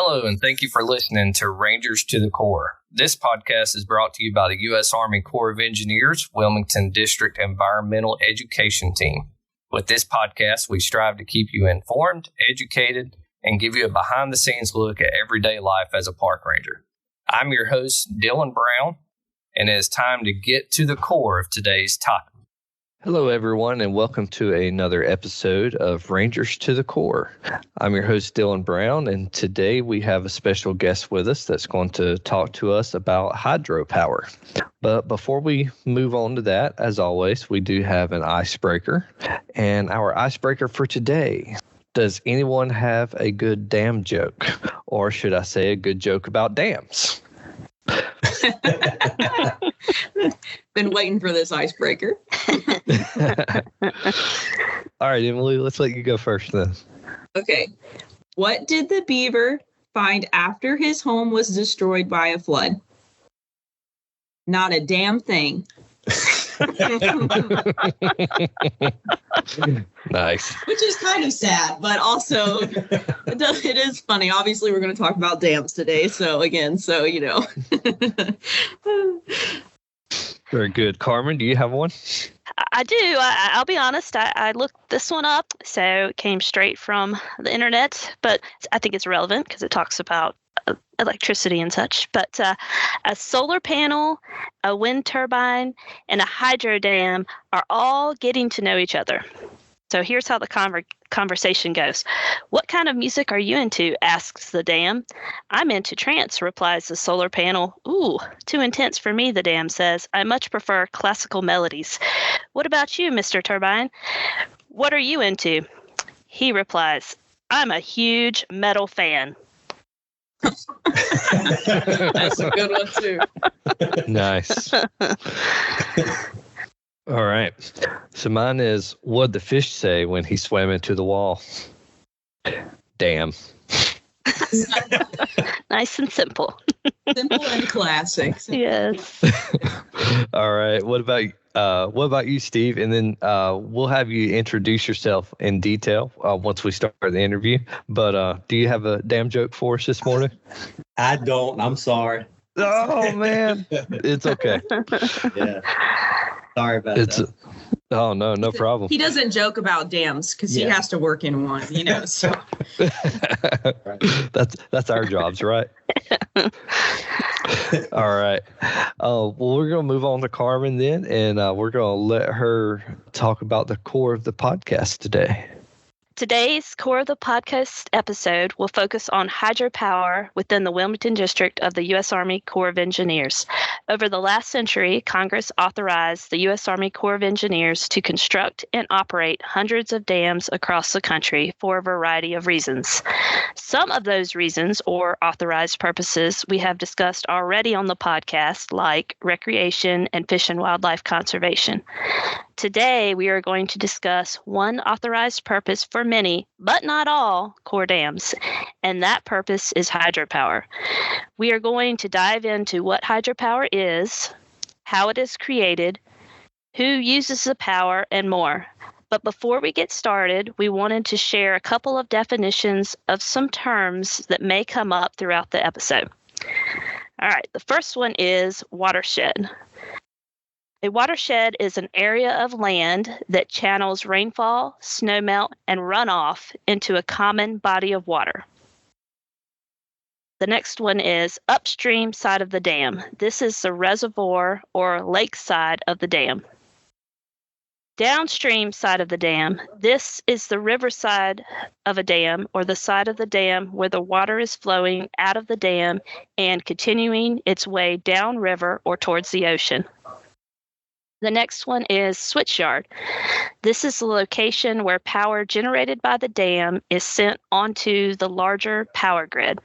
Hello, and thank you for listening to Rangers to the Core. This podcast is brought to you by the U.S. Army Corps of Engineers, Wilmington District Environmental Education Team. With this podcast, we strive to keep you informed, educated, and give you a behind-the-scenes look at everyday life as a park ranger. I'm your host, Dylan Brown, and it is time to get to the core of today's topic. Hello, everyone, and welcome to another episode of Rangers to the Core. I'm your host, Dylan Brown, and today we have a special guest with us that's going to talk to us about hydropower. But before we move on to that, as always, we do have an icebreaker. And our icebreaker for today: does anyone have a good dam joke? Or should I say a good joke about dams? Been waiting for this icebreaker. All right, Emily, let's let you go first then. Okay. What did the beaver find after his home was destroyed by a flood? Not a damn thing. Nice. Which is kind of sad, but also it is funny. Obviously, we're going to talk about dams today. So again, Very good. Carmen, do you have one? I do. I'll be honest. I looked this one up, so it came straight from the internet, but I think it's relevant because it talks about electricity and such. But a solar panel, a wind turbine, and a hydro dam are all getting to know each other. So here's how the conversation goes. What kind of music are you into? Asks the dam. I'm into trance, replies the solar panel. Ooh, too intense for me, the dam says. I much prefer classical melodies. What about you, Mr. Turbine? What are you into? He replies, I'm a huge metal fan. That's a good one, too. Nice. All right. So mine is, what'd the fish say when he swam into the wall? Damn. Nice and simple. Simple and classic. Yes. All right. What about you, Steve? And then we'll have you introduce yourself in detail once we start the interview. But do you have a damn joke for us this morning? I don't. I'm sorry. Oh, man. It's okay. Yeah. Sorry about that. Oh, no problem. He doesn't joke about dams because he has to work in one, so. That's our jobs, right? All right. Well, we're going to move on to Carmen then, and we're going to let her talk about the core of the podcast today. Today's Core of the Podcast episode will focus on hydropower within the Wilmington District of the U.S. Army Corps of Engineers. Over the last century, Congress authorized the U.S. Army Corps of Engineers to construct and operate hundreds of dams across the country for a variety of reasons. Some of those reasons, or authorized purposes, we have discussed already on the podcast, like recreation and fish and wildlife conservation. Today, we are going to discuss one authorized purpose for many, but not all, Corps dams, and that purpose is hydropower. We are going to dive into what hydropower is, how it is created, who uses the power, and more. But before we get started, we wanted to share a couple of definitions of some terms that may come up throughout the episode. All right, the first one is watershed. A watershed is an area of land that channels rainfall, snowmelt, and runoff into a common body of water. The next one is upstream side of the dam. This is the reservoir or lake side of the dam. Downstream side of the dam. This is the river side of a dam, or the side of the dam where the water is flowing out of the dam and continuing its way downriver or towards the ocean. The next one is switchyard. This is the location where power generated by the dam is sent onto the larger power grid.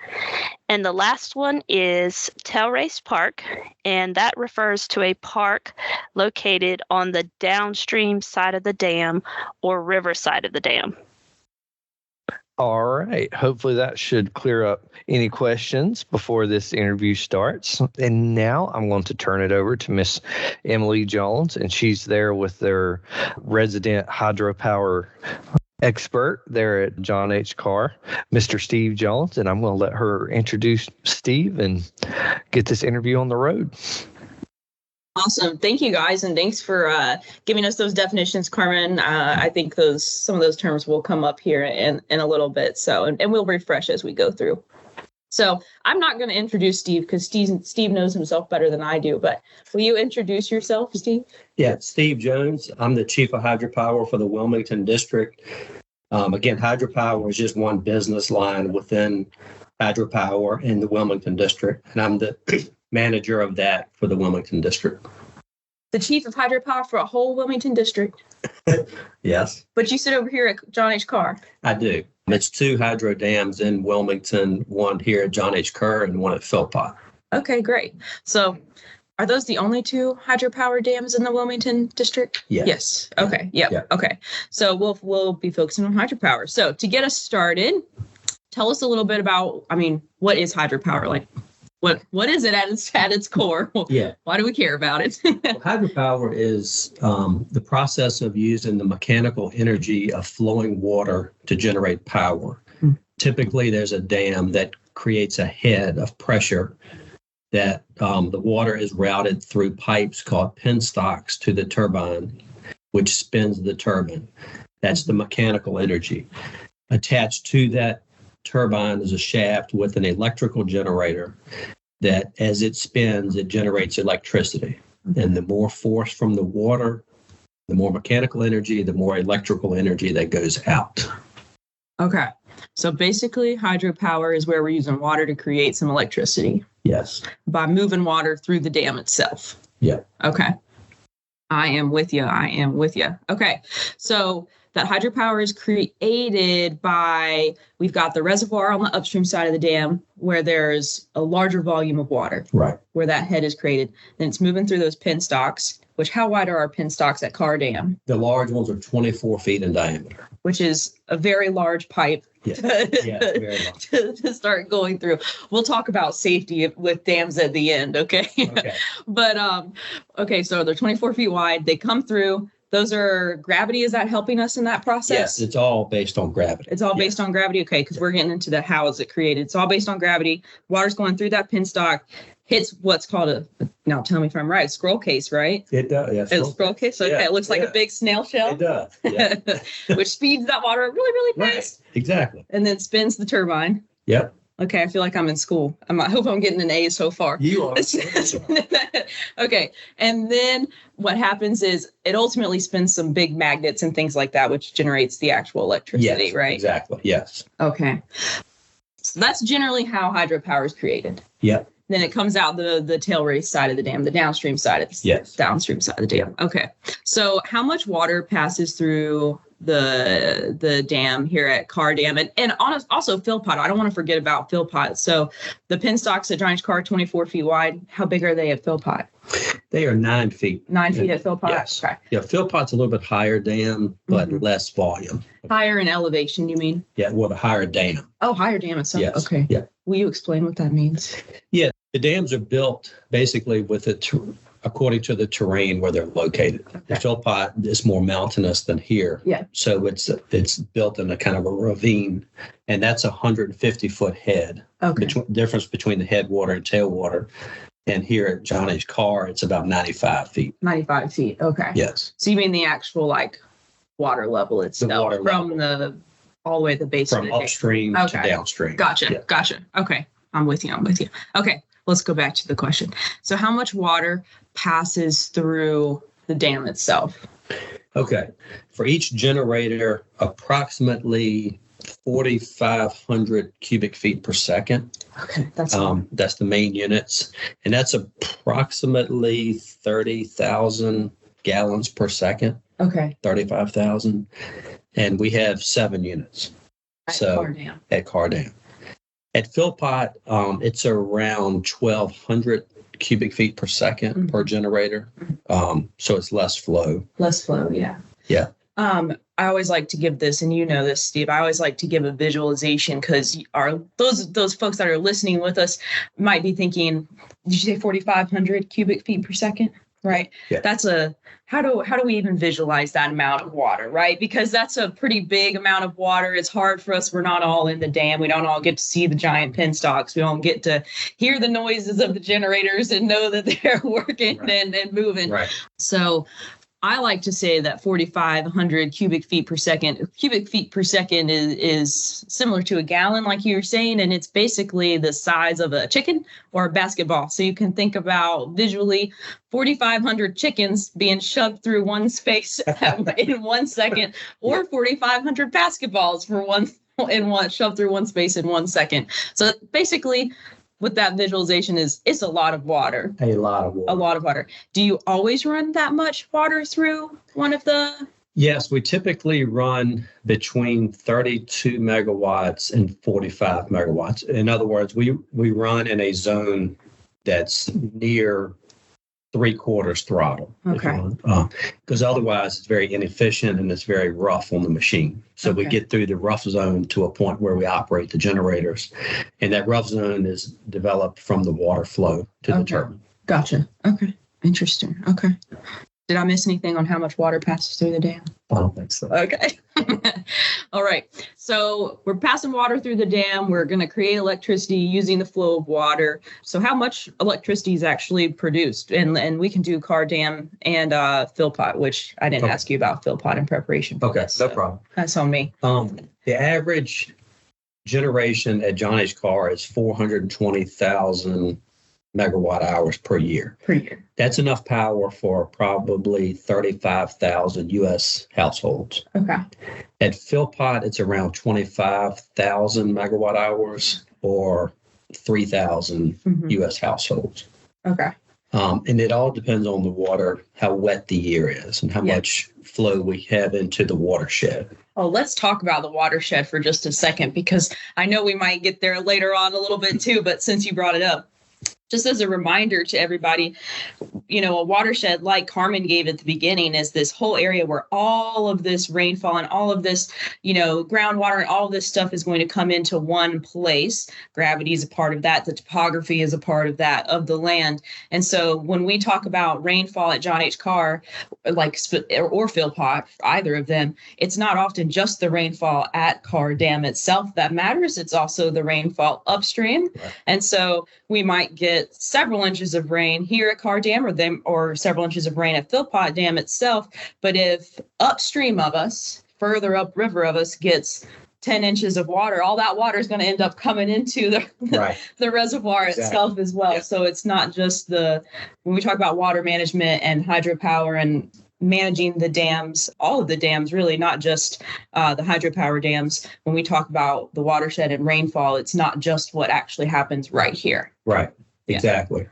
And the last one is tailrace park, and that refers to a park located on the downstream side of the dam or river side of the dam. All right. Hopefully that should clear up any questions before this interview starts. And now I'm going to turn it over to Miss Emily Jones, and she's there with their resident hydropower expert there at John H. Carr, Mr. Steve Jones, and I'm going to let her introduce Steve and get this interview on the road. Awesome. Thank you, guys. And thanks for giving us those definitions, Carmen. I think some of those terms will come up here in a little bit. So, and we'll refresh as we go through. So I'm not going to introduce Steve because Steve knows himself better than I do. But will you introduce yourself, Steve? Yeah, Steve Jones. I'm the Chief of Hydropower for the Wilmington District. Again, hydropower is just one business line within hydropower in the Wilmington District. And I'm the manager of that for the Wilmington District. The chief of hydropower for a whole Wilmington district. Yes. But you sit over here at John H. Carr. I do. It's 2 hydro dams in Wilmington, one here at John H. Kerr and one at Philpott. Okay, great. So are those the only 2 hydropower dams in the Wilmington district? Yes. Okay. Yep. Yeah. Okay. So we'll be focusing on hydropower. So to get us started, tell us a little bit about, what is hydropower? Like, what is it at its core? Yeah. Why do we care about it? Well, hydropower is the process of using the mechanical energy of flowing water to generate power. Typically, there's a dam that creates a head of pressure that the water is routed through pipes called penstocks to the turbine, which spins the turbine. That's the mechanical energy. Attached to that turbine is a shaft with an electrical generator that as it spins, it generates electricity. And the more force from the water, the more mechanical energy, the more electrical energy that goes out. Okay. So basically, hydropower is where we're using water to create some electricity. Yes. By moving water through the dam itself. Yeah. Okay. I am with you. Okay. So that hydropower is created by, we've got the reservoir on the upstream side of the dam where there's a larger volume of water. Right. Where that head is created. Then it's moving through those penstocks, which how wide are our penstocks at Carr Dam? The large ones are 24 feet in diameter. Which is a very large pipe very large. to start going through. We'll talk about safety with dams at the end, okay? But, okay, so they're 24 feet wide. They come through. Those are gravity. Is that helping us in that process? Yes, it's all based on gravity. It's all based on gravity. Okay, because we're getting into the how is it created. It's all based on gravity. Water's going through that penstock, hits what's called now tell me if I'm right, scroll case, right? It does, yeah. It's scroll case. Okay, it looks like a big snail shell. It does, yeah. Which speeds that water really, really fast. Right, exactly. And then spins the turbine. Yep. Okay, I feel like I'm in school. I hope I'm getting an A so far. You are. Okay, and then what happens is it ultimately spins some big magnets and things like that, which generates the actual electricity, right? Exactly, yes. Okay. So that's generally how hydropower is created. Yep. Then it comes out the tail race side of the dam, the downstream side of the downstream side of the dam. Okay. So how much water passes through the dam here at Carr Dam and also Philpott? I don't want to forget about Philpott. So the penstocks at John H. Carr, 24 feet wide. How big are they at Philpott? They are 9 feet. 9 feet at Philpott? Yes. Okay. Yeah, Philpott's a little bit higher dam, but less volume. Higher in elevation, you mean? Yeah, well, the higher dam. Oh, higher dam itself. Yes. Okay. Yeah. Will you explain what that means? Yeah, the dams are built basically with it according to the terrain where they're located. Okay. Philpott is more mountainous than here. Yeah. So it's built in a kind of a ravine, and that's a 150-foot head. Okay. Difference between the headwater and tailwater. And here at John H. Carr, it's about 95 feet. 95 feet. Okay. Yes. So you mean the actual water level itself from all the way to the base of the dam. From upstream to downstream. Gotcha. Yeah. Gotcha. Okay. I'm with you. Okay. Let's go back to the question. So how much water passes through the dam itself? Okay. For each generator, approximately 4,500 cubic feet per second. Okay. That's the main units. And that's approximately 30,000 gallons per second. Okay. 35,000. And we have 7 units. At Carr Dam. At Philpott, it's around 1,200 cubic feet per second per generator. So it's less flow. Less flow, yeah. Yeah. I always like to give this, and you know this, Steve, I always like to give a visualization because those folks that are listening with us might be thinking, did you say 4,500 cubic feet per second? Right. Yeah. How do we even visualize that amount of water, right? Because that's a pretty big amount of water. It's hard for us. We're not all in the dam. We don't all get to see the giant penstocks. We don't get to hear the noises of the generators and know that they're working and moving. Right. So I like to say that 4,500 cubic feet per second is similar to a gallon, like you were saying, and it's basically the size of a chicken or a basketball. So you can think about visually 4,500 chickens being shoved through one space in 1 second, or 4,500 basketballs shoved through one space in 1 second. So basically, with that visualization it's a lot of water. A lot of water. Do you always run that much water through one of the? Yes, we typically run between 32 megawatts and 45 megawatts. In other words, we run in a zone that's near 3/4 throttle. Okay. Because otherwise it's very inefficient and it's very rough on the machine. So we get through the rough zone to a point where we operate the generators. And that rough zone is developed from the water flow to the turbine. Gotcha. Okay. Interesting. Okay. Did I miss anything on how much water passes through the dam? I don't think so. Okay. All right. So we're passing water through the dam. We're going to create electricity using the flow of water. So how much electricity is actually produced? And we can do car dam and fill pot, which I didn't ask you about fill pot in preparation for this. No problem. That's on me. The average generation at John H. Carr is 420,000 megawatt hours per year. That's enough power for probably 35,000 U.S. households. Okay. At Philpott, it's around 25,000 megawatt hours or 3,000 U.S. households. Okay. And it all depends on the water, how wet the year is, and how much flow we have into the watershed. Oh, let's talk about the watershed for just a second, because I know we might get there later on a little bit too, but since you brought it up, just as a reminder to everybody, a watershed, like Carmen gave at the beginning, is this whole area where all of this rainfall and all of this, groundwater and all of this stuff is going to come into one place. Gravity is a part of that. The topography is a part of that, of the land. And so when we talk about rainfall at John H. Carr, or Philpott, either of them, it's not often just the rainfall at Carr Dam itself that matters. It's also the rainfall upstream. Right. And so we might get several inches of rain here at Carr Dam or several inches of rain at Philpott Dam itself. But if upstream of us, further upriver of us, gets 10 inches of water, all that water is going to end up coming into the reservoir itself as well. Yeah. So it's not just when we talk about water management and hydropower and managing the dams, all of the dams, really, not just the hydropower dams. When we talk about the watershed and rainfall, it's not just what actually happens right here. Right. Exactly.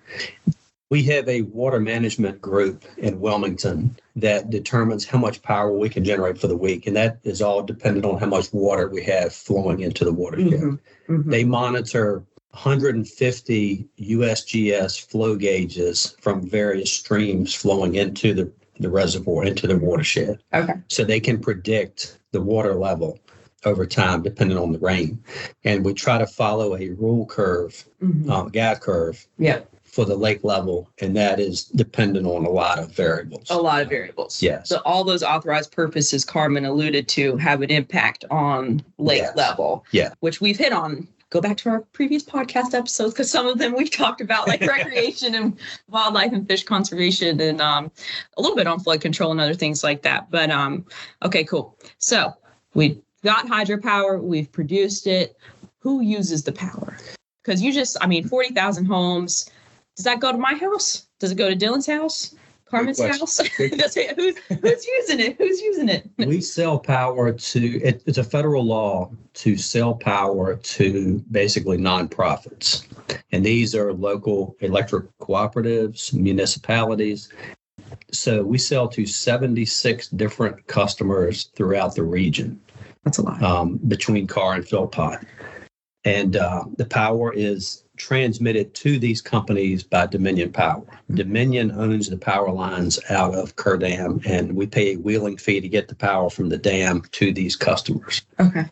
We have a water management group in Wilmington that determines how much power we can generate for the week. And that is all dependent on how much water we have flowing into the watershed. They monitor 150 USGS flow gauges from various streams flowing into the reservoir, into the watershed. Okay. So they can predict the water level over time, depending on the rain. And we try to follow a rule curve, guide curve for the lake level. And that is dependent on a lot of variables. Yes. So all those authorized purposes Carmen alluded to have an impact on lake level, which we've hit on. Go back to our previous podcast episodes, because some of them we've talked about, like recreation and wildlife and fish conservation, and a little bit on flood control and other things like that. But okay, cool. So we got hydropower, we've produced it. Who uses the power? Because 40,000 homes. Does that go to my house? Does it go to Dylan's house? Carmen's house? Who's using it? Who's using it? We sell power to, it's a federal law to sell power to basically nonprofits. And these are local electric cooperatives, municipalities. So we sell to 76 different customers throughout the region. That's a lot. Between Carr and Philpott. And the power is transmitted to these companies by Dominion Power. Dominion owns the power lines out of Carr Dam, and we pay a wheeling fee to get the power from the dam to these customers. Okay.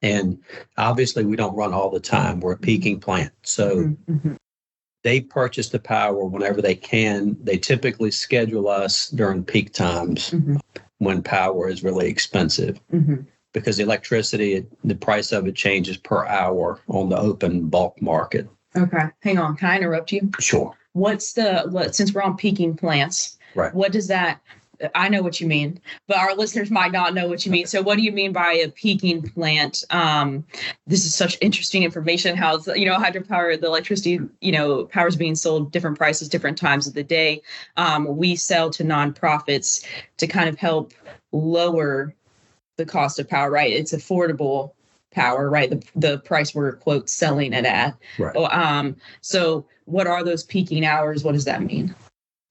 And obviously we don't run all the time. We're a peaking plant. So They purchase the power whenever they can. They typically schedule us during peak times when power is really expensive because electricity, the price of it changes per hour on the open bulk market. Okay. Hang on. Can I interrupt you? Sure. Since we're on peaking plants, right? What does that, I know what you mean, but our listeners might not know what you mean. So what do you mean by a peaking plant? This is such interesting information, how, hydropower, the electricity, power is being sold different prices, different times of the day. We sell to nonprofits to kind of help lower the cost of power, right? It's affordable power, right? The price we're, quote, selling it at. Right. So what are those peaking hours? What does that mean?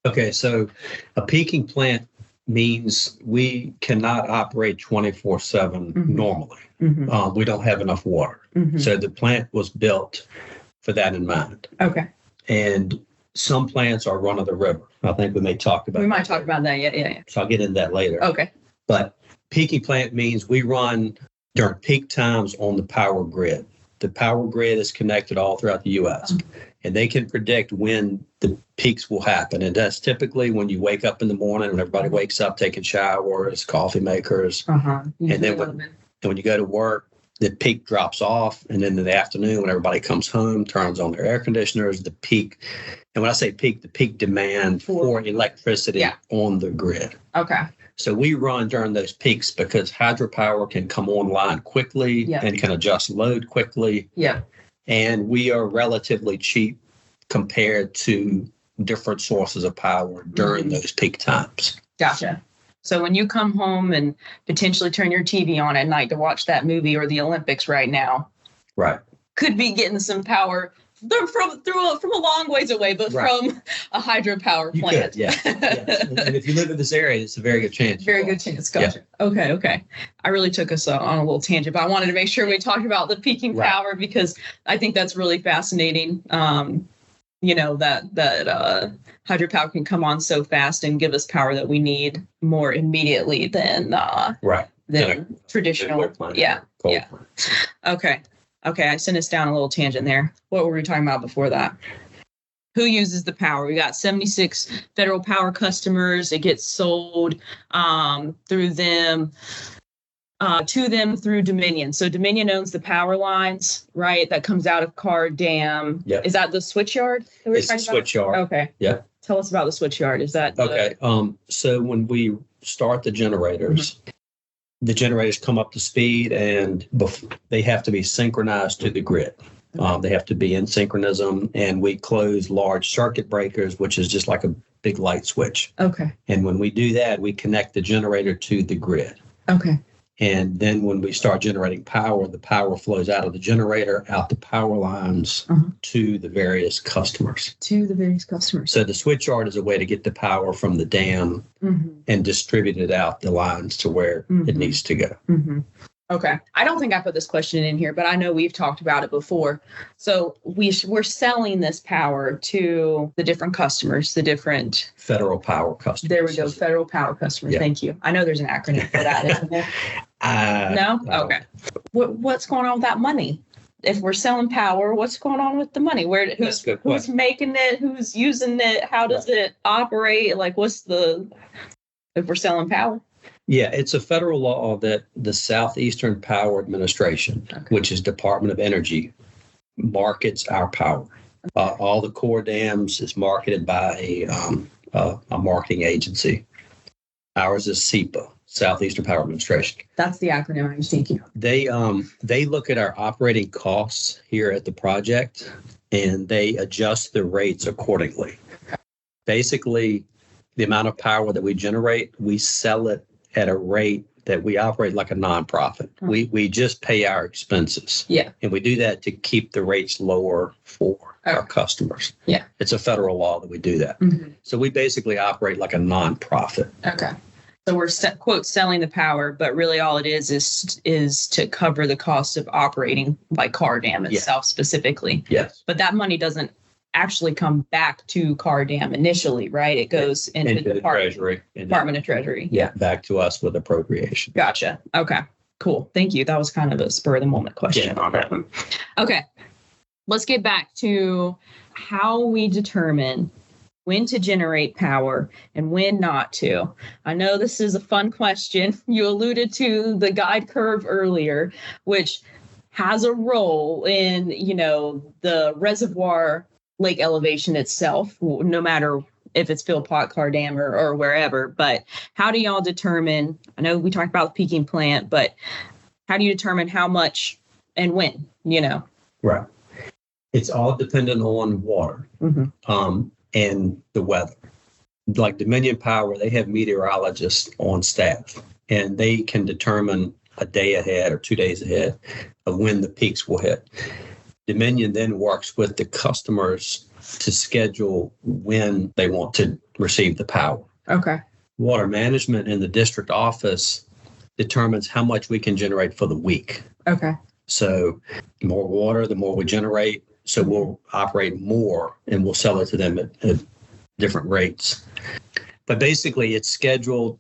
Okay, so a peaking plant means we cannot operate 24/7 normally. We don't have enough water. So the plant was built for that in mind. Okay. And some plants are run of the river. I think we may talk about that. We might talk about that. Yeah. So I'll get into that later. Okay. But peaking plant means we run during peak times on the power grid. The power grid is connected all throughout the U.S. And they can predict when the peaks will happen. And that's typically when you wake up in the morning, when everybody wakes up taking showers, coffee makers. And then when you go to work, the peak drops off. And then in the afternoon, when everybody comes home, turns on their air conditioners, the peak. And when I say peak, the peak demand for electricity on the grid. Okay. So we run during those peaks because hydropower can come online quickly and can adjust load quickly. Yeah. And we are relatively cheap compared to different sources of power during those peak times. Gotcha. So when you come home and potentially turn your TV on at night to watch that movie or the Olympics right now, right, could be getting some power from a long ways away, but from a hydropower plant. You could, yes. And if you live in this area, it's a very good chance. Very good chance. Gotcha. Yeah. Okay. I really took us on a little tangent, but I wanted to make sure we talked about the peaking power because I think that's really fascinating. That hydropower can come on so fast and give us power that we need more immediately than traditional. Plant, Coal plant. Okay, I sent us down a little tangent there. What were we talking about before that? Who uses the power? We got 76 federal power customers. It gets sold through them, to them through Dominion. So Dominion owns the power lines, right? That comes out of Carr Dam. Yep. Is that the switchyard? It's the switchyard. Okay. Yeah. Tell us about the switchyard. Is that okay? So when we start the generators. The generators come up to speed and they have to be synchronized to the grid. They have to be in synchronism, and we close large circuit breakers, which is just like a big light switch. Okay. And when we do that, we connect the generator to the grid. Okay. And then when we start generating power, the power flows out of the generator, out the power lines to the various customers. So the switchyard is a way to get the power from the dam and distribute it out the lines to where it needs to go. Okay. I don't think I put this question in here, but I know we've talked about it before. So we're selling this power to the different customers, the different federal power customers. There we go. Federal power customers. Yeah. Thank you. I know there's an acronym for that, isn't there? No? Okay. What's going on with that money? If we're selling power, what's going on with the money? Who's making it? Who's using it? How does it operate? Like, if we're selling power? Yeah, it's a federal law that the Southeastern Power Administration, which is Department of Energy, markets our power. All the core dams is marketed by a marketing agency. Ours is SEPA, Southeastern Power Administration. That's the acronym I was thinking of. They look at our operating costs here at the project, and they adjust the rates accordingly. Basically, the amount of power that we generate, we sell it at a rate that we operate like a nonprofit. We just pay our expenses. Yeah. And we do that to keep the rates lower for our customers. Yeah. It's a federal law that we do that. So we basically operate like a nonprofit. Okay. So we're, quote, selling the power, but really all it is to cover the cost of operating like Carr Dam itself specifically. Yes. But that money doesn't actually come back to Carr Dam initially, right? It goes into the Treasury. Department of Treasury. Yeah, back to us with appropriation. Gotcha. Okay, cool. Thank you. That was kind of a spur of the moment question on that one. Okay. let's get back to how we determine when to generate power and when not to. I know this is a fun question. You alluded to the guide curve earlier, which has a role in, the reservoir lake elevation itself, no matter if it's Philpott, Carr Dam, or wherever. But how do y'all determine, I know we talked about the peaking plant, but how do you determine how much and when, Right. It's all dependent on water and the weather. Like Dominion Power, they have meteorologists on staff, and they can determine a day ahead or 2 days ahead of when the peaks will hit. Dominion then works with the customers to schedule when they want to receive the power. Okay. Water management in the district office determines how much we can generate for the week. Okay. So the more water, the more we generate. So we'll operate more and we'll sell it to them at different rates. But basically, it's scheduled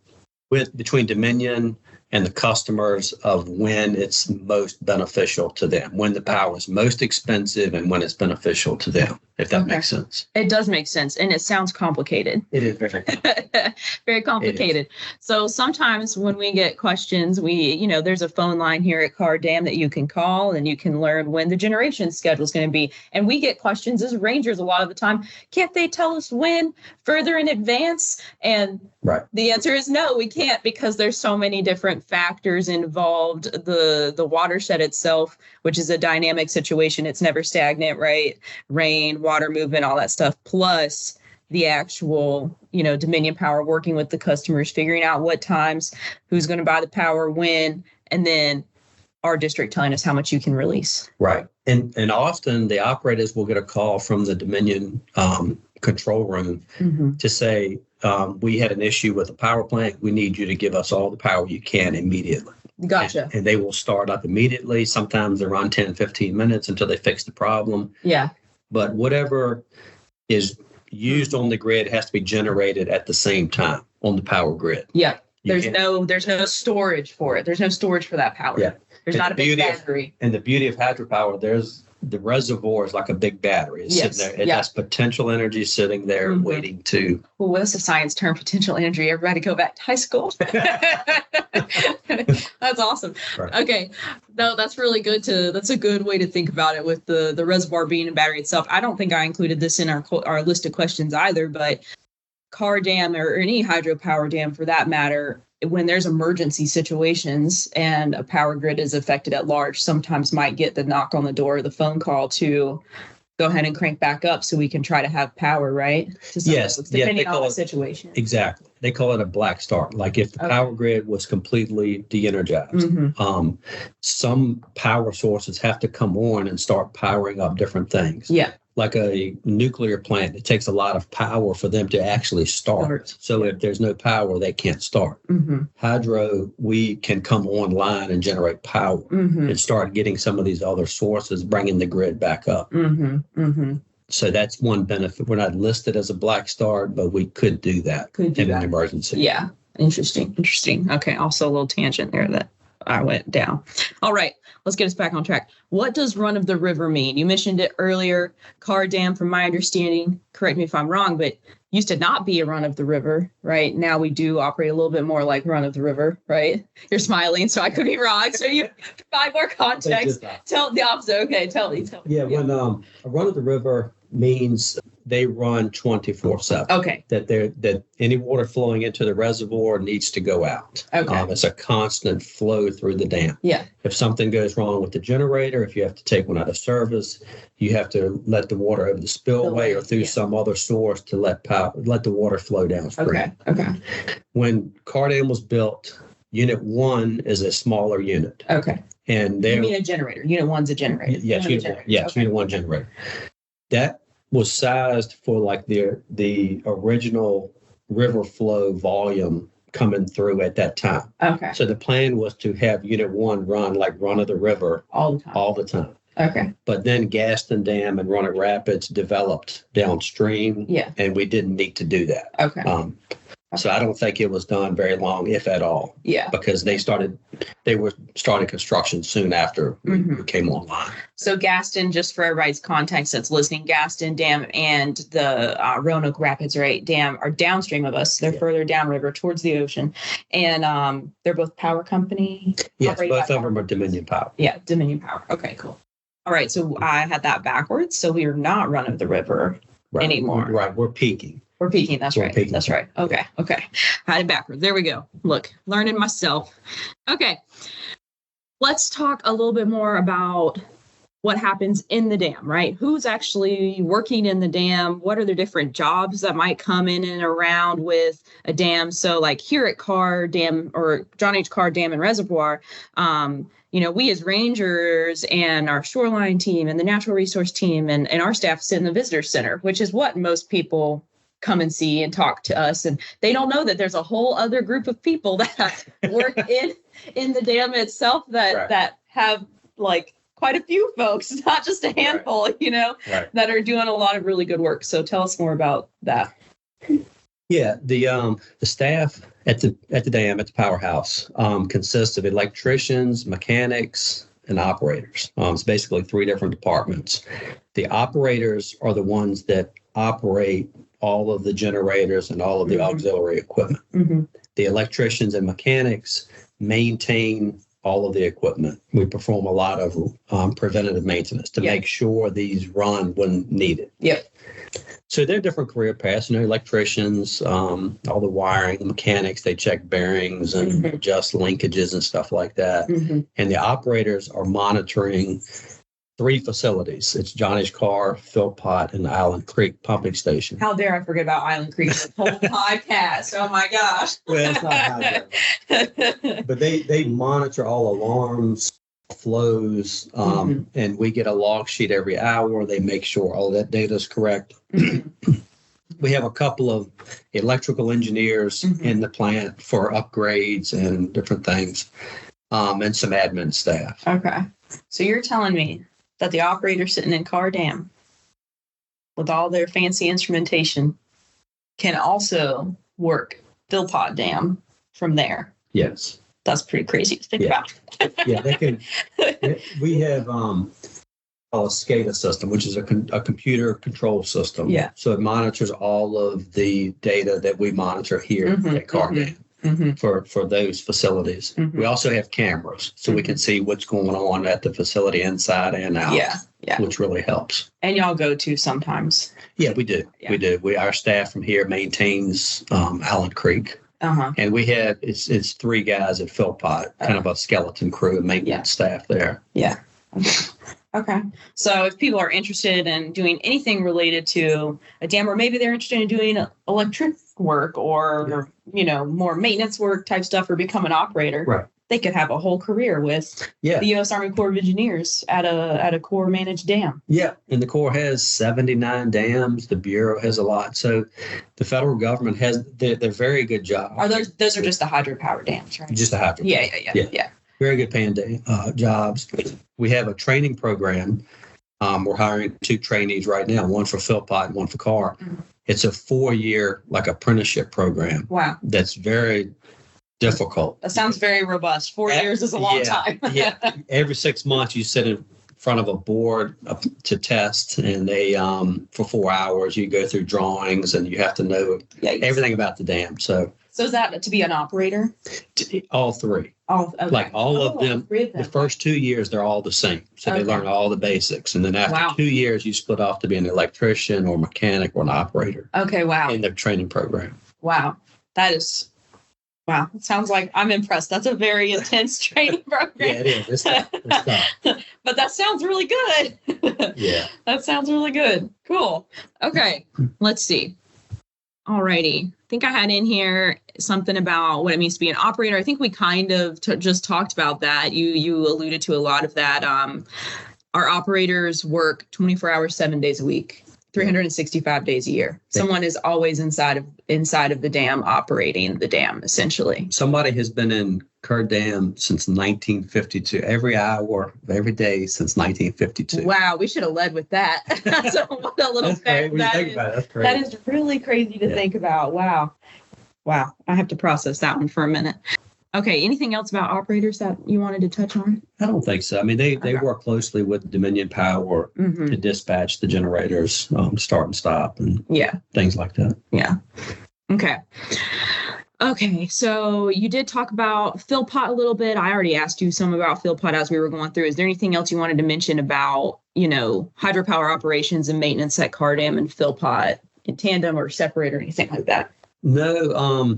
between Dominion and the customers of when it's most beneficial to them, when the power is most expensive and when it's beneficial to them, if that makes sense. It does make sense. And it sounds complicated. It is very complicated. Very complicated. So sometimes when we get questions, there's a phone line here at Carr Dam that you can call and you can learn when the generation schedule is going to be. And we get questions as rangers a lot of the time. Can't they tell us when further in advance? And the answer is no, we can't, because there's so many different factors involved. The watershed itself, which is a dynamic situation. It's never stagnant, right? Rain, water movement, all that stuff, plus the actual, Dominion Power working with the customers, figuring out what times, who's going to buy the power, when, and then our district telling us how much you can release. Right. And often the operators will get a call from the Dominion control room to say, we had an issue with the power plant. We need you to give us all the power you can immediately. Gotcha. And they will start up immediately. Sometimes they're on 10, 15 minutes until they fix the problem. Yeah. But whatever is used on the grid has to be generated at the same time on the power grid. Yeah. There's no storage for it. There's no storage for that power. Yeah. There's not a big battery. And the beauty of hydropower, the reservoir is like a big battery. It's sitting there. It has potential energy sitting there waiting to. Well, what's the science term? Potential energy. Everybody go back to high school. That's awesome. Right. Okay. No, that's really good that's a good way to think about it with the reservoir being a battery itself. I don't think I included this in our list of questions either, but Carr Dam or any hydropower dam for that matter, when there's emergency situations and a power grid is affected at large, sometimes might get the knock on the door or the phone call to go ahead and crank back up so we can try to have power, right? Yes. Depending on the situation. Exactly. They call it a black start. Like if the power grid was completely de-energized, some power sources have to come on and start powering up different things. Yeah. Like a nuclear plant, it takes a lot of power for them to actually start. So if there's no power, they can't start. Hydro, we can come online and generate power and start getting some of these other sources, bringing the grid back up. So that's one benefit. We're not listed as a black start, but we could do that in an emergency. Yeah. Interesting. Okay. Also a little tangent there that I went down. All right. Let's get us back on track. What does run of the river mean? You mentioned it earlier. Carr Dam, from my understanding, correct me if I'm wrong, but used to not be a run of the river, right? Now we do operate a little bit more like run of the river, right? You're smiling, so I could be wrong. So you provide more context. Tell the opposite. Okay, tell me. Yeah, when a run of the river means they run 24/7. Okay. That any water flowing into the reservoir needs to go out. Okay. It's a constant flow through the dam. Yeah. If something goes wrong with the generator, if you have to take one out of service, you have to let the water over the spillway or through some other source to let the water flow downstream. Okay. When Carr Dam was built, Unit 1 is a smaller unit. Okay. And you mean a generator? Unit 1's a generator. Yes, Unit 1 generator. That was sized for like the original river flow volume coming through at that time. Okay. So the plan was to have Unit 1 run like run of the river all the time. Okay. But then Gaston Dam and Roanoke Rapids developed downstream. Yeah. And we didn't need to do that. Okay. So I don't think it was done very long, if at all. Yeah. Because they were starting construction soon after we came online. So Gaston, just for everybody's context that's listening, Gaston Dam and the Roanoke Rapids Dam are downstream of us. They're further downriver towards the ocean. And they're both power company? Yes, both of them are Dominion Power. Yeah, Dominion Power. Okay, cool. All right, so I had that backwards. So we are not run of the river anymore. Right, we're peaking. We're peaking. That's right. Peaking. That's right. Okay. Had it backwards. There we go. Look, learning myself. Okay. Let's talk a little bit more about what happens in the dam, right? Who's actually working in the dam? What are the different jobs that might come in and around with a dam? So like here at Carr Dam or John H. Carr Dam and Reservoir, we as rangers and our shoreline team and the natural resource team and our staff sit in the visitor center, which is what most people come and see and talk to us. And they don't know that there's a whole other group of people that work in the dam itself that have like quite a few folks, not just a handful, that are doing a lot of really good work. So tell us more about that. Yeah, the staff at the dam, at the powerhouse, consists of electricians, mechanics, and operators. It's basically 3 different departments. The operators are the ones that operate all of the generators and all of the auxiliary equipment. The electricians and mechanics maintain all of the equipment. We perform a lot of preventative maintenance to make sure these run when needed. Yep. So they're different career paths. Electricians, all the wiring, the mechanics, they check bearings and adjust linkages and stuff like that. And the operators are monitoring 3 facilities. It's John H. Carr, Philpott, and Island Creek pumping station. How dare I forget about Island Creek this whole podcast? Oh my gosh. Well, it's not high, but they monitor all alarms, flows, and we get a log sheet every hour. They make sure all that data is correct. We have a couple of electrical engineers in the plant for upgrades and different things, and some admin staff. Okay. So you're telling me that the operator sitting in Carr Dam with all their fancy instrumentation can also work Philpott Dam from there? Yes. That's pretty crazy to think about. Yeah, they can. We have a SCADA system, which is a computer control system. Yeah. So it monitors all of the data that we monitor here at Carr Dam. For those facilities. We also have cameras, so we can see what's going on at the facility inside and out. Yeah. Which really helps. And y'all go to sometimes. Yeah, we do. Yeah. We do. Our staff from here maintains Island Creek. And we have it's 3 guys at Philpott, kind of a skeleton crew, maintenance staff there. Yeah. Okay. So if people are interested in doing anything related to a dam, or maybe they're interested in doing electric work or, more maintenance work type stuff, or become an operator, they could have a whole career with the U.S. Army Corps of Engineers at a Corps managed dam. Yeah. And the Corps has 79 dams. The Bureau has a lot. So the federal government has, they're very good jobs. Those are just the hydropower dams, right? Just the hydropower. Yeah. Very good paying jobs. We have a training program. We're hiring 2 trainees right now, one for Philpott and one for Carr. It's a 4-year apprenticeship program. Wow. That's very difficult. That sounds very robust. 4 years is a long time. Every 6 months you sit in front of a board to test, and they for 4 hours you go through drawings and you have to know everything about the dam. So is that to be an operator? All 3. All of them. The first 2 years, they're all the same. So they learn all the basics. And then after 2 years, you split off to be an electrician or mechanic or an operator. Okay, wow. In their training program. Wow. It sounds like I'm impressed. That's a very intense training program. Yeah, it is. It's tough. But that sounds really good. Yeah. That sounds really good. Cool. Okay, let's see. Alrighty. I think I had in here something about what it means to be an operator. I think we kind of just talked about that. You alluded to a lot of that. Our operators work 24 hours, 7 days a week. 365 days a year. Someone is always inside of the dam, operating the dam, essentially. Somebody has been in Kerr Dam since 1952, every hour, every day since 1952. Wow, we should have led with that. So what a little fact that is really crazy to think about. Wow. I have to process that one for a minute. Okay, anything else about operators that you wanted to touch on? I don't think so. I mean, they work closely with Dominion Power to dispatch the generators, start and stop, and things like that. Yeah. Okay, so you did talk about Philpott a little bit. I already asked you some about Philpott as we were going through. Is there anything else you wanted to mention about, hydropower operations and maintenance at Kerr Dam and Philpott in tandem or separate or anything like that? No,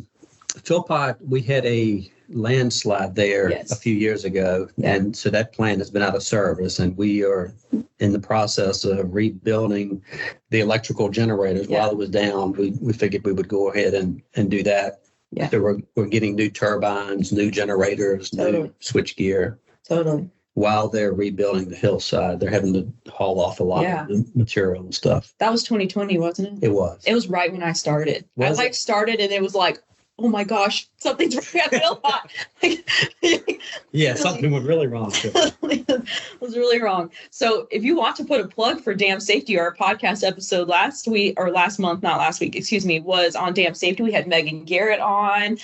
Philpott, we had a landslide there a few years ago, and so that plant has been out of service, and we are in the process of rebuilding the electrical generators. While it was down, we figured we would go ahead and do that. So we're getting new turbines, new generators, new switch gear. Totally. While they're rebuilding the hillside, they're having to haul off a lot of the material and stuff. That was 2020, wasn't it? It was. It was right when I started. Started and it was like, oh my gosh, something's wrong at Philpott. Something went really wrong. It was really wrong. So if you want to put a plug for dam safety, our podcast episode last week, was on dam safety. We had Megan Garrett on.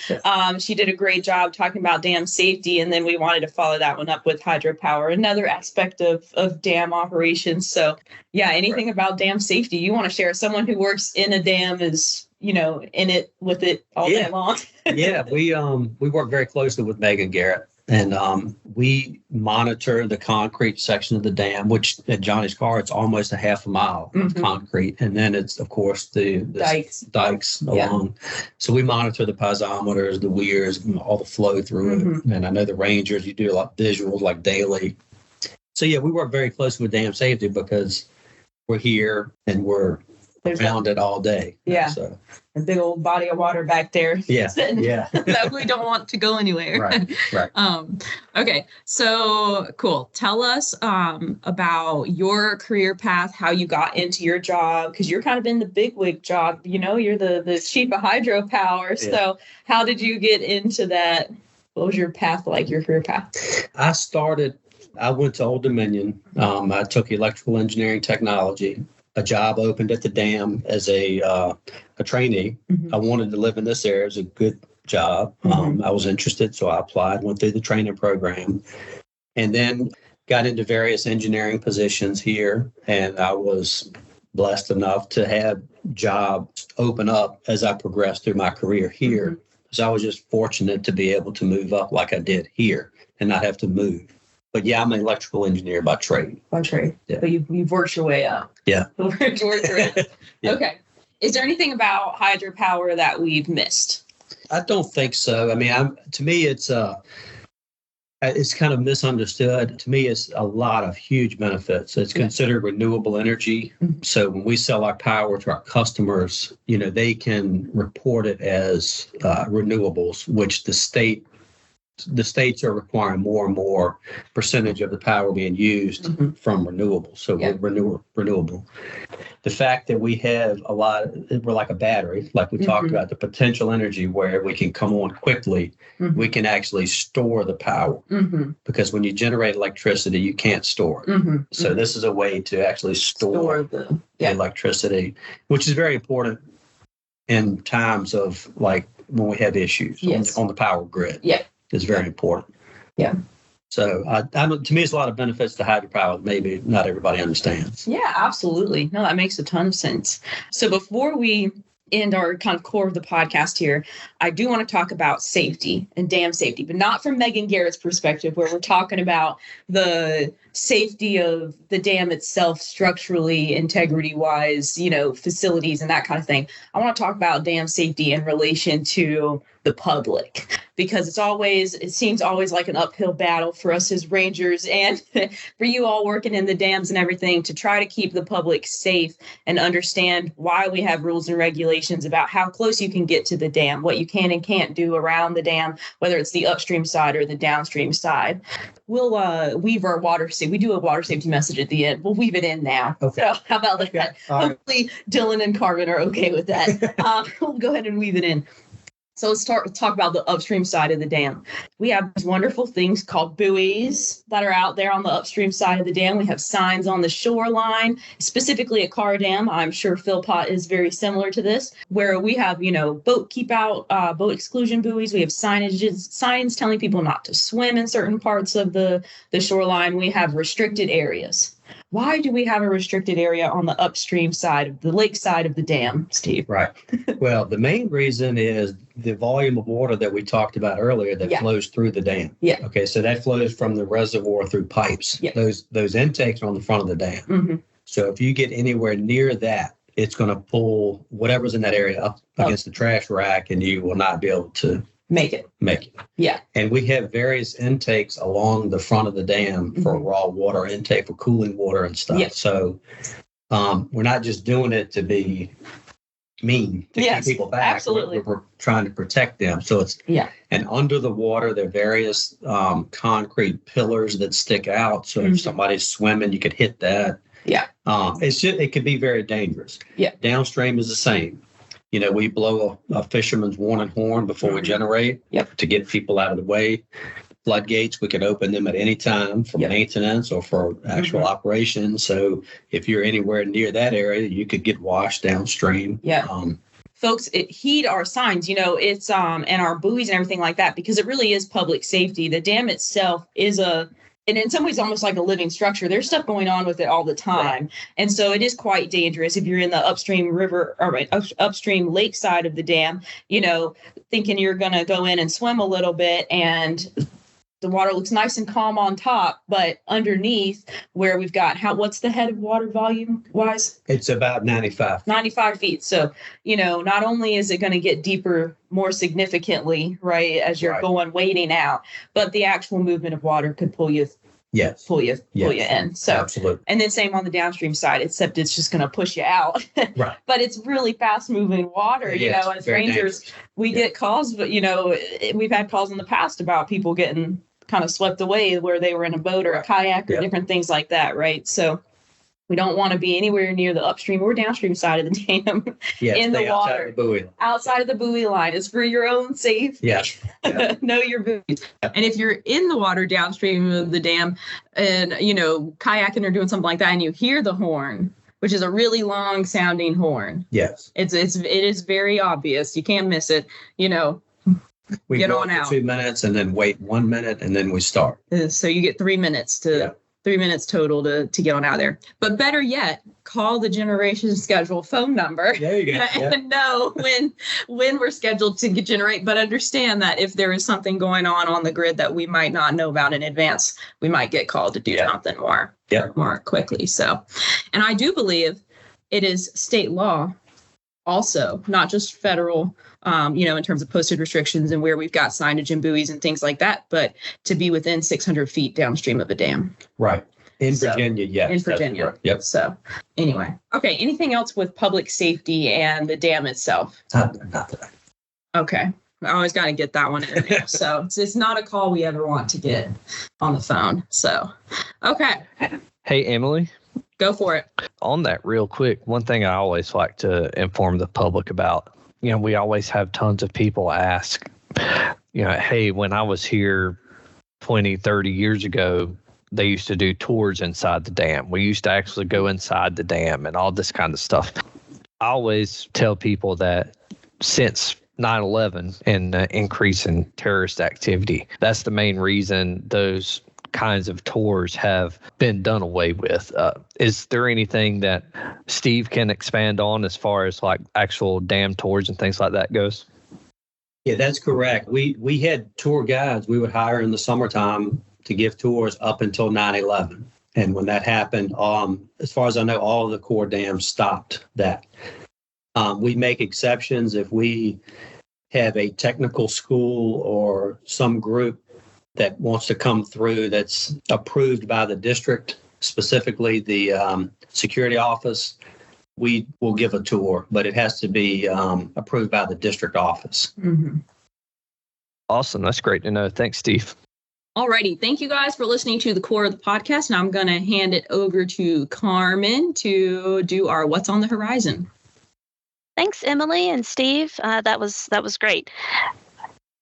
She did a great job talking about dam safety. And then we wanted to follow that one up with hydropower, another aspect of dam operations. So anything about dam safety you want to share? Someone who works in a dam is in it with it all day long. We work very closely with Megan Garrett, and we monitor the concrete section of the dam, which at Johnny's Car, it's almost a half a mile of concrete. And then it's, of course, the dikes along. So we monitor the piezometers, the weirs, all the flow through it. And I know the rangers, you do a lot of visuals like daily. So we work very closely with dam safety because we're here and we're around it all day. So a big old body of water back there. That we don't want to go anywhere. Right. Okay. So cool. Tell us about your career path, how you got into your job, because you're kind of in the bigwig job. You're the chief of hydropower. So how did you get into that? What was your path like, your career path? I went to Old Dominion. I took electrical engineering technology. A job opened at the dam as a trainee. I wanted to live in this area. It was a good job. I was interested, so I applied, went through the training program, and then got into various engineering positions here. And I was blessed enough to have jobs open up as I progressed through my career here. So I was just fortunate to be able to move up like I did here and not have to move. But I'm an electrical engineer by trade. Yeah. But you've worked your way up. Yeah. Okay. Is there anything about hydropower that we've missed? I don't think so. I mean, to me, it's kind of misunderstood. To me, it's a lot of huge benefits. It's considered renewable energy. So when we sell our power to our customers, they can report it as renewables, which the states are requiring more and more percentage of the power being used from renewables. So we're renewable. The fact that we have we're like a battery, like we talked about, the potential energy where we can come on quickly, we can actually store the power because when you generate electricity, you can't store it. So this is a way to actually store the electricity, which is very important in times of like when we have issues on the power grid. Is very important. So to me, it's a lot of benefits to hydropower that maybe not everybody understands. Yeah, absolutely. No, that makes a ton of sense. So before we end our kind of core of the podcast here, I do want to talk about safety and dam safety, but not from Megan Garrett's perspective, where we're talking about the safety of the dam itself, structurally, integrity-wise, facilities and that kind of thing. I want to talk about dam safety in relation to the public, because it seems always like an uphill battle for us as rangers and for you all working in the dams and everything to try to keep the public safe and understand why we have rules and regulations about how close you can get to the dam, what you can and can't do around the dam, whether it's the upstream side or the downstream side. We'll weave our water safety. We do a water safety message at the end. We'll weave it in now. Okay. So how about that? Okay. Hopefully Dylan and Carmen are okay with that. We'll go ahead and weave it in. So let's talk about the upstream side of the dam. We have these wonderful things called buoys that are out there on the upstream side of the dam. We have signs on the shoreline, specifically at Carr Dam. I'm sure Philpott is very similar to this, where we have, boat keep out, boat exclusion buoys. We have signs telling people not to swim in certain parts of the shoreline. We have restricted areas. Why do we have a restricted area on the upstream side of the lake side of the dam, Steve? Right. Well, the main reason is the volume of water that we talked about earlier that flows through the dam. Yeah. Okay, so that flows from the reservoir through pipes. Yeah. Those intakes are on the front of the dam. Mm-hmm. So if you get anywhere near that, it's going to pull whatever's in that area up against the trash rack, and you will not be able to make it. Yeah. And we have various intakes along the front of the dam for raw water intake, for cooling water and stuff. Yeah. So we're not just doing it to be mean to keep people back. Absolutely. We're trying to protect them. So it's and under the water there are various concrete pillars that stick out. So if somebody's swimming, you could hit that. Yeah. It could be very dangerous. Yeah. Downstream is the same. We blow a fisherman's warning horn before we generate to get people out of the way. Floodgates, we can open them at any time for maintenance or for actual operations. So if you're anywhere near that area, you could get washed downstream. Yeah. Folks, heed our signs, it's and our buoys and everything like that, because it really is public safety. The dam itself is and in some ways almost like a living structure. There's stuff going on with it all the time. Right. And so it is quite dangerous if you're in the upstream upstream lake side of the dam, thinking you're going to go in and swim a little bit, and the water looks nice and calm on top, but underneath where we've got what's the head of water volume wise? It's about 95 feet. So, not only is it going to get deeper more significantly, right, as you're going wading out, but the actual movement of water could pull you pull you in. So absolutely. And then same on the downstream side, except it's just going to push you out. Right. But it's really fast moving water, as rangers, we get calls, but we've had calls in the past about people getting kind of swept away where they were in a boat or a kayak or different things like that. Right. So we don't want to be anywhere near the upstream or downstream side of the dam in the water. Outside of the buoy line. It's for your own safety. Yes. Know your buoys. And if you're in the water downstream of the dam and, kayaking or doing something like that, and you hear the horn, which is a really long sounding horn. Yes. It is very obvious. You can't miss it. We get go on for out. 2 minutes and then wait 1 minute and then we start. So you get 3 minutes 3 minutes total to get on out there. But better yet, call the generation schedule phone number. There you go. And know when we're scheduled to generate. But understand that if there is something going on the grid that we might not know about in advance, we might get called to do something more quickly. So, and I do believe it is state law also, not just federal, in terms of posted restrictions and where we've got signage and buoys and things like that, but to be within 600 feet downstream of a dam. Right. In Virginia, yes. In Virginia. Right. Yep. So anyway. Okay. Anything else with public safety and the dam itself? Not that. Okay. I always got to get that one in there. So it's not a call we ever want to get on the phone. So, okay. Hey, Emily. Go for it. On that real quick, one thing I always like to inform the public about, we always have tons of people ask, hey, when I was here 20, 30 years ago, they used to do tours inside the dam. We used to actually go inside the dam and all this kind of stuff. I always tell people that since 9/11 and the increase in terrorist activity, that's the main reason those kinds of tours have been done away with. Is there anything that Steve can expand on as far as like actual dam tours and things like that goes? Yeah, that's correct. We had tour guides we would hire in the summertime to give tours up until 9/11. And when that happened, as far as I know, all of the core dams stopped that. We make exceptions if we have a technical school or some group that wants to come through that's approved by the district, specifically the security office. we will give a tour, but it has to be approved by the district office. Mm-hmm. Awesome. That's great to know. Thanks, Steve. Alrighty. Thank you guys for listening to the core of the podcast. And I'm going to hand it over to Carmen to do our What's on the Horizon. Thanks, Emily and Steve. That was great.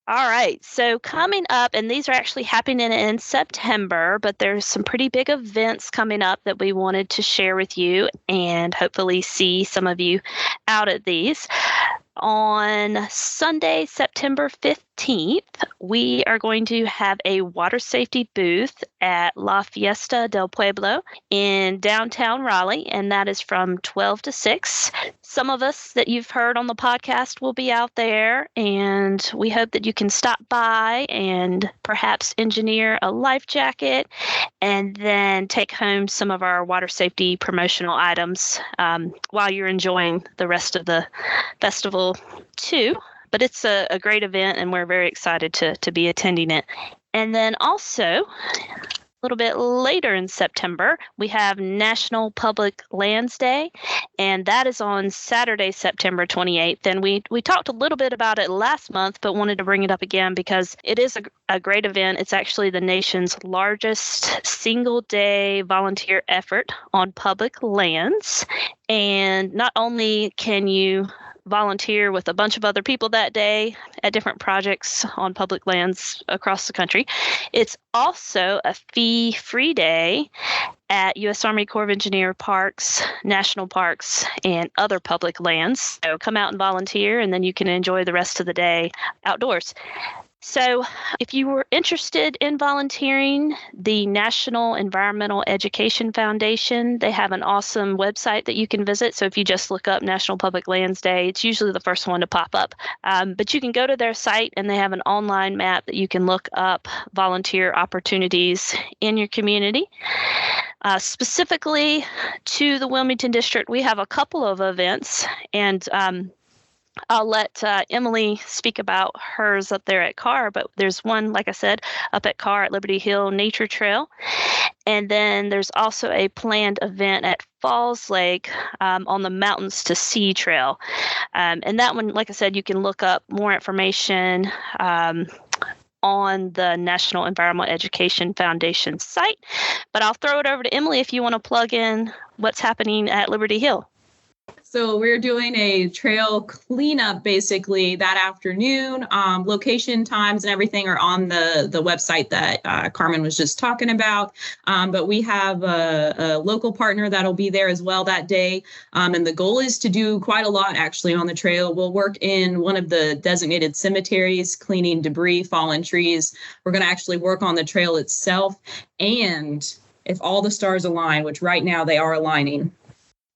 All right. So coming up, and these are actually happening in September, but there's some pretty big events coming up that we wanted to share with you and hopefully see some of you out at these. On Sunday, September 15th, we are going to have a water safety booth at La Fiesta del Pueblo in downtown Raleigh, and that is from 12 to 6. Some of us that you've heard on the podcast will be out there, and we hope that you can stop by and perhaps engineer a life jacket and then take home some of our water safety promotional items while you're enjoying the rest of the festival too. But it's a great event, and we're very excited to be attending it. And then also, a little bit later in September, we have National Public Lands Day, and that is on Saturday, September 28th. And we talked a little bit about it last month, but wanted to bring it up again because it is a great event. It's actually the nation's largest single-day volunteer effort on public lands. And not only can you volunteer with a bunch of other people that day at different projects on public lands across the country, it's also a fee-free day at U.S. Army Corps of Engineer parks, national parks, and other public lands. So come out and volunteer, and then you can enjoy the rest of the day outdoors. So if you were interested in volunteering, the National Environmental Education Foundation, they have an awesome website that you can visit. So if you just look up National Public Lands Day, it's usually the first one to pop up. But you can go to their site, and they have an online map that you can look up volunteer opportunities in your community. Specifically to the Wilmington District, we have a couple of events, and I'll let Emily speak about hers up there at Carr, but there's one, like I said, up at Carr at Liberty Hill Nature Trail. And then there's also a planned event at Falls Lake on the Mountains to Sea Trail. And that one, like I said, you can look up more information on the National Environmental Education Foundation site. But I'll throw it over to Emily if you want to plug in what's happening at Liberty Hill. So we're doing a trail cleanup basically that afternoon. Location, times, and everything are on the website that Carmen was just talking about. But we have a local partner that'll be there as well that day. And the goal is to do quite a lot actually on the trail. We'll work in one of the designated cemeteries, cleaning debris, fallen trees. We're going to actually work on the trail itself. And if all the stars align, which right now they are aligning,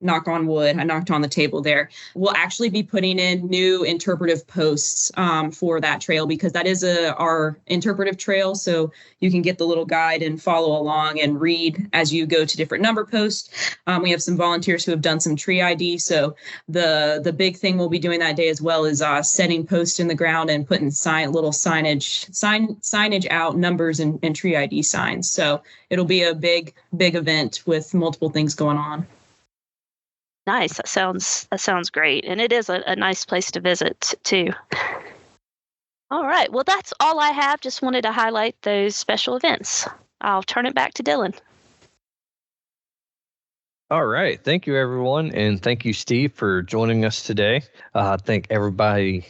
knock on wood, I knocked on the table there, we'll actually be putting in new interpretive posts for that trail, because that is our interpretive trail. So you can get the little guide and follow along and read as you go to different number posts. We have some volunteers who have done some tree ID. So the big thing we'll be doing that day as well is setting posts in the ground and putting little signage out, numbers and tree ID signs. So it'll be a big event with multiple things going on. Nice. That sounds great. And it is a nice place to visit too. All right. Well, that's all I have. Just wanted to highlight those special events. I'll turn it back to Dylan. All right. Thank you, everyone. And thank you, Steve, for joining us today. I think everybody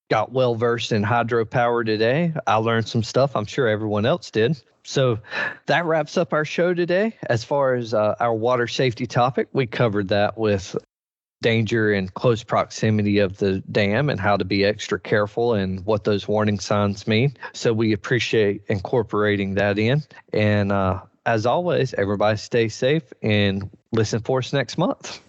got well versed in hydropower today. I learned some stuff. I'm sure everyone else did. So that wraps up our show today. As far as our water safety topic, we covered that with danger and close proximity of the dam and how to be extra careful and what those warning signs mean. So we appreciate incorporating that in. And as always, everybody stay safe and listen for us next month.